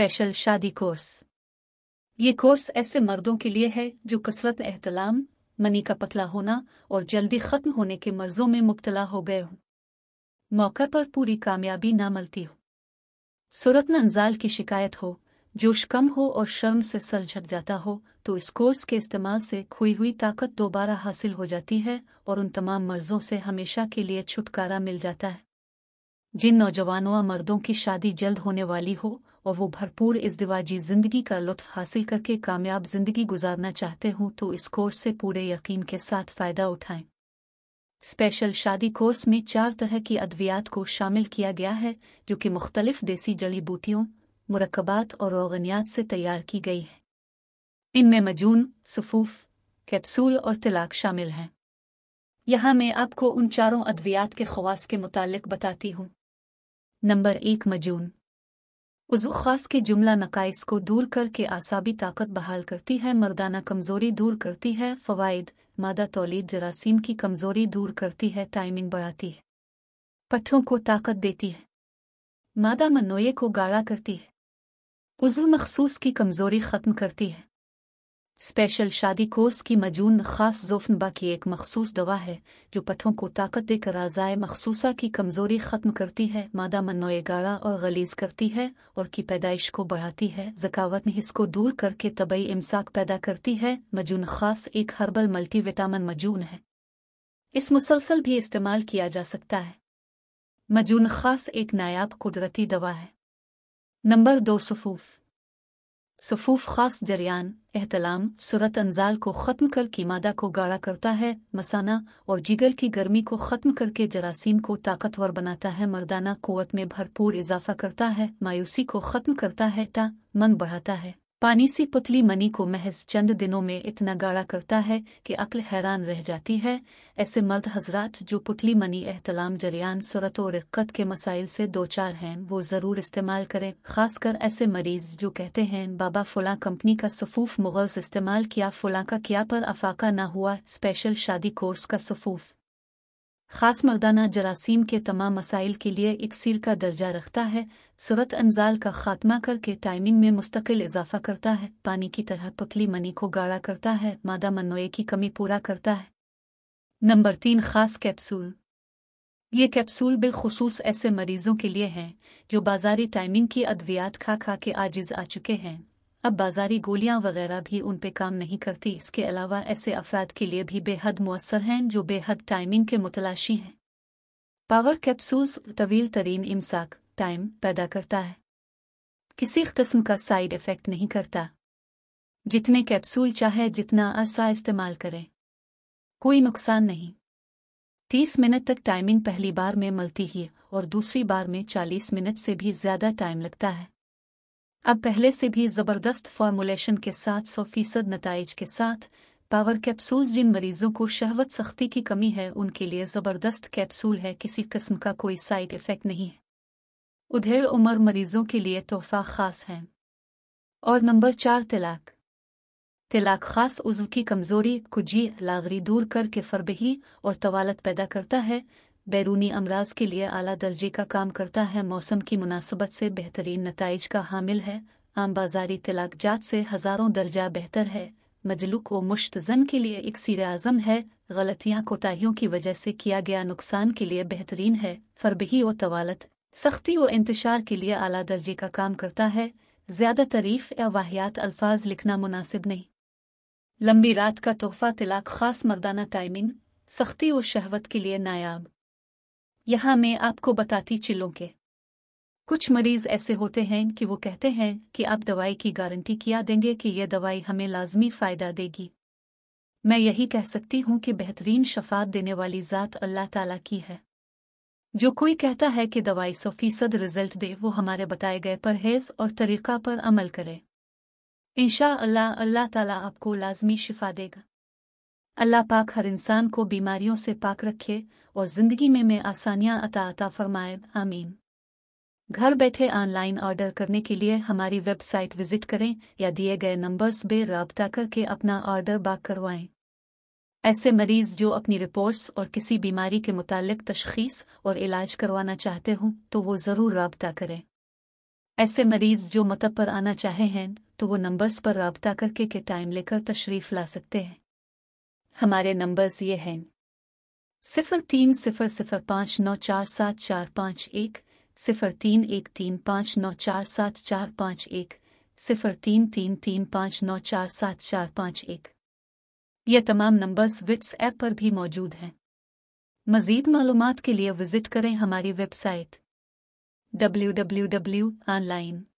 Special शादी course. ये course ऐसे मर्दों के लिए है जो कसरत एहतलाम, मनी का पतला होना और जल्दी ख़त्म होने के मर्ज़ों में मुब्तला हो गए हों, मौका पर पूरी कामयाबी ना मिलती हो, सूरत नंजाल की शिकायत हो, जोश कम हो और शर्म से सर झुक जाता हो, तो इस कोर्स के इस्तेमाल से खोई हुई ताकत दोबारा हासिल हो जाती है और उन तमाम मर्ज़ों से हमेशा के लिए छुटकारा मिल जाता है। जिन नौजवानों व मर्दों की शादी जल्द होने वाली हो और वो भरपूर इज़्दिवाजी ज़िंदगी का लुत्फ़ हासिल करके कामयाब ज़िंदगी गुजारना चाहते हों तो इस कोर्स से पूरे यकीन के साथ फ़ायदा उठाएं। स्पेशल शादी कोर्स में 4 तरह की अद्वियात को शामिल किया गया है जो कि मुख्तलिफ देसी जड़ी बूटियों, मुरक्कबात और रोगनियात से तैयार की गई है। इनमें मजून, सफूफ, कैप्सूल और तिलाक शामिल हैं। यहाँ मैं आपको उन चारों अद्वियात के ख़वास के मुतालिक बताती हूँ। नंबर 1, मजून। उज़्व ख़ास के जुमला नकाइस को दूर करके आसाबी ताकत बहाल करती है, मर्दाना कमज़ोरी दूर करती है, फ़वाइद, मादा तौलीद जरासीम की कमज़ोरी दूर करती है, टाइमिंग बढ़ाती है, पट्ठों को ताकत देती है, मादा मनोये को गाढ़ा करती है, उज़्व मखसूस की कमज़ोरी ख़त्म करती है। स्पेशल शादी कोर्स की मजून ख़ास ज़ोफ़नबा की एक मखसूस दवा है जो पट्ठों को ताकत देकर आज़ाए मखसूसा की कमज़ोरी ख़त्म करती है, मादा मनोए गाढ़ा और गलीज़ करती है और की पैदाइश को बढ़ाती है, ज़कावत हिस्स को दूर करके तबई इमसाक पैदा करती है। मजून ख़ास एक हर्बल मल्टीविटामिन मजून है, इस मुसलसल भी इस्तेमाल किया जा सकता है। मजून ख़ास एक नायाब कुदरती दवा है। नंबर 2, सफूफ। सफूफ ख़ास जरियान, एहतलाम, सूरत अंजाल को ख़त्म कर की मादा को गाढ़ा करता है, मसाना और जिगर की गर्मी को ख़त्म करके जरासीम को ताकतवर बनाता है, मर्दाना क़ुव्वत में भरपूर इजाफ़ा करता है, मायूसी को ख़त्म करता है, मन बढ़ाता है, पानी सी पुतली मनी को महज चंद दिनों में इतना गाढ़ा करता है कि अक्ल हैरान रह जाती है। ऐसे मर्द हजरात जो पुतली मनी, एहतलाम, जरियान, सूरत और रिक्कत के मसाइल से दो चार हैं वो ज़रूर इस्तेमाल करें। ख़ासकर ऐसे मरीज़ जो कहते हैं बाबा फ़ुलां कंपनी का सफूफ मुग़ल्स इस्तेमाल किया, फ़ुलां का किया पर अफाका ना हुआ। स्पेशल शादी कोर्स का सफूफ ख़ास मर्दाना जरासीम के तमाम मसाइल के लिए इक्सीर का दर्जा रखता है, सूरत अंजाल का ख़ात्मा करके टाइमिंग में मुस्तकिल इजाफ़ा करता है, पानी की तरह पुतली मनी को गाढ़ा करता है, मादा मनोए की कमी पूरा करता है। नंबर 3, ख़ास कैप्सूल। ये कैप्सूल बिलखुसूस ऐसे मरीज़ों के लिए हैं जो बाज़ारी टाइमिंग की अद्वियात खा खा के आजिज़ आ चुके हैं, अब बाज़ारी गोलियां वगैरह भी उन पे काम नहीं करती। इसके अलावा ऐसे अफराद के लिए भी बेहद मुअस्सर हैं जो बेहद टाइमिंग के मुतलाशी हैं। पावर कैप्सूल्स तवील तरीन इमसाक टाइम पैदा करता है, किसी किस्म का साइड इफ़ेक्ट नहीं करता, जितने कैप्सूल चाहे जितना अरसा इस्तेमाल करें कोई नुकसान नहीं। 30 मिनट तक टाइमिंग पहली बार में मिलती है और दूसरी बार में 40 मिनट से भी ज़्यादा टाइम लगता है। अब पहले से भी ज़बरदस्त फॉर्मुलेशन के साथ 100% नताइज के साथ पावर कैप्सूल्स जिन मरीज़ों को शहवत सख्ती की कमी है उनके लिए ज़बरदस्त कैप्सूल है, किसी किस्म का कोई साइड इफ़ेक्ट नहीं है। उधेड़ उम्र मरीज़ों के लिए तोहफ़ा ख़ास है। और नंबर 4, तिलाक। तिलाक ख़ास उज़्व की कमज़ोरी, कुजी, लागरी दूर करके फरबही और तवालत पैदा करता है, बैरूनी अमराज के लिए आला दर्जे का काम करता है, मौसम की मुनासबत से बेहतरीन नताइज का हामिल है, आम बाज़ारी तिलाक जात से हज़ारों दर्जा बेहतर है, मजलूक व मुश्तज़न के लिए इक्सीर आज़म है, गलतियाँ कोताहियों की वजह से किया गया नुकसान के लिए बेहतरीन है, फरबही व तवालत, सख्ती व इंतशार के लिए आला दर्जे का काम करता है। ज़्यादा तारीफ़ या वाहियात अल्फाज लिखना मुनासिब नहीं। लंबी रात का तोहफ़ा तिलाक ख़ास मर्दाना टाइमिंग, सख्ती और शहवत के लिए नायाब। यहाँ मैं आपको बताती चिल्लों के कुछ मरीज़ ऐसे होते हैं कि वो कहते हैं कि आप दवाई की गारंटी किया देंगे कि ये दवाई हमें लाजमी फ़ायदा देगी। मैं यही कह सकती हूँ कि बेहतरीन शफ़ात देने वाली ज़ात अल्लाह ताला की है। जो कोई कहता है कि दवाई 100% रिज़ल्ट दे वो हमारे बताए गए परहेज़ और तरीक़ा पर अमल करे, इंशाअल्लाह अल्लाह ताला आपको लाज़मी शिफ़ा देगा। अल्लाह पाक हर इंसान को बीमारियों से पाक रखे और ज़िंदगी में आसानियाँ अता फरमाए, आमीन। घर बैठे ऑनलाइन ऑर्डर करने के लिए हमारी वेबसाइट विज़िट करें या दिए गए नंबर्स पे राब्ता करके अपना ऑर्डर बाक करवाएं। ऐसे मरीज़ जो अपनी रिपोर्ट्स और किसी बीमारी के मुतालिक तशख़ीस और इलाज करवाना चाहते हों तो वो ज़रूर राब्ता करें। ایسے مریض جو مطب پر آنا چاہے ہیں تو وہ نمبرز پر رابطہ کر کے ٹائم لے کر تشریف لا سکتے ہیں۔ ہمارے نمبرز یہ ہیں 030059474551 031359474551 033359474551۔ یہ تمام نمبرز واٹس ایپ پر بھی موجود ہیں۔ مزید معلومات کے لیے وزٹ کریں ہماری ویب سائٹ www.online